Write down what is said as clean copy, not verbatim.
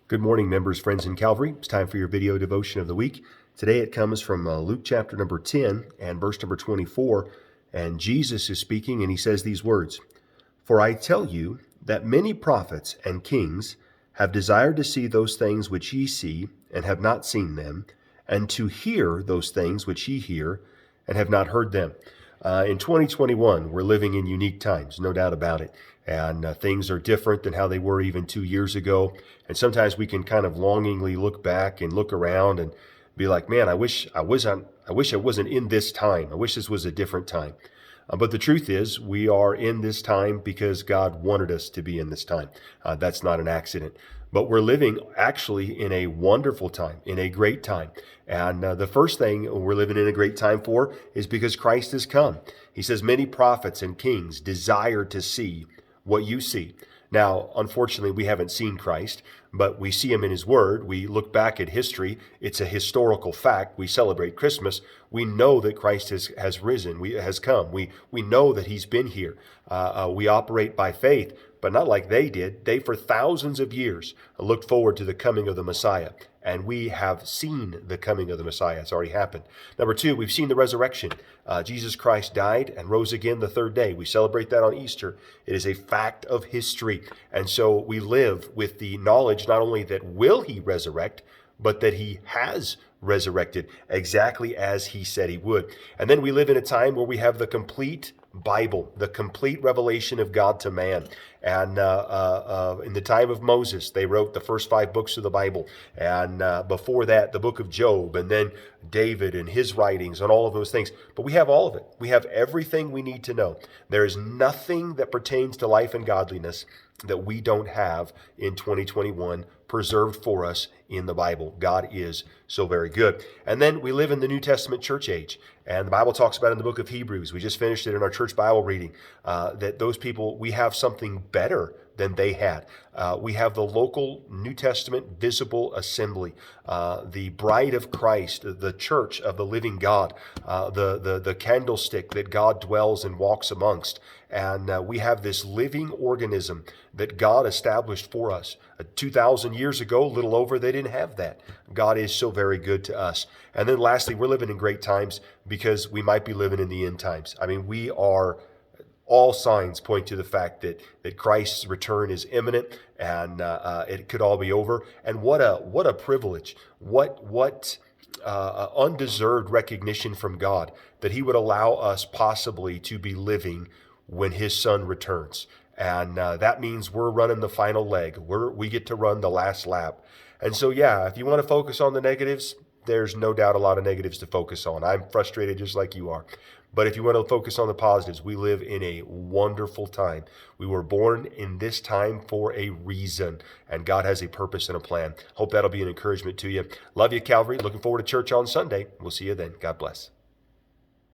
Good morning, members, friends in Calvary. It's time for your video devotion of the week. Today it comes from Luke chapter number 10 and verse number 24. And Jesus is speaking and he says these words, "For I tell you that many prophets and kings have desired to see those things which ye see and have not seen them, and to hear those things which ye hear and have not heard them." In 2021, we're living in unique times, no doubt about it. And things are different than how they were even 2 years ago. And sometimes we can kind of longingly look back and look around and be like, man, I wish I wasn't in this time. I wish this was a different time. But the truth is, we are in this time because God wanted us to be in this time. That's not an accident. But we're living actually in a wonderful time, in a great time. And the first thing we're living in a great time for is because Christ has come. He says, many prophets and kings desire to see what you see. Now, unfortunately, we haven't seen Christ, but we see him in his word. We look back at history. It's a historical fact. We celebrate Christmas. We know that Christ has risen, has come. We know that he's been here. We operate by faith, but not like they did. They, for thousands of years, looked forward to the coming of the Messiah. And we have seen the coming of the Messiah. It's already happened. Number two, we've seen the resurrection. Jesus Christ died and rose again the third day. We celebrate that on Easter. It is a fact of history. And so we live with the knowledge not only that will he resurrect, but that he has resurrected exactly as he said he would. And then we live in a time where we have the complete Bible, the complete revelation of God to man. And in the time of Moses, they wrote the first 5 books of the Bible. And before that, the book of Job, and then David and his writings and all of those things. But we have all of it. We have everything we need to know. There is nothing that pertains to life and godliness that we don't have in 2021 preserved for us in the Bible. God is so very good. And then we live in the New Testament church age. And the Bible talks about in the book of Hebrews, we just finished it in our church Bible reading, that those people, we have something better than they had. We have the local New Testament visible assembly, the bride of Christ, the church of the living God, the candlestick that God dwells and walks amongst. And we have this living organism that God established for us. 2,000 years ago, a little over, they didn't have that. God is so very good to us. And then lastly, we're living in great times because we might be living in the end times. I mean, all signs point to the fact that Christ's return is imminent, and it could all be over. And what a privilege! What undeserved recognition from God that he would allow us possibly to be living when his son returns. And that means we're running the final leg. We get to run the last lap. And so, yeah, if you want to focus on the negatives, there's no doubt a lot of negatives to focus on. I'm frustrated just like you are. But if you want to focus on the positives, we live in a wonderful time. We were born in this time for a reason, and God has a purpose and a plan. Hope that'll be an encouragement to you. Love you, Calvary. Looking forward to church on Sunday. We'll see you then. God bless.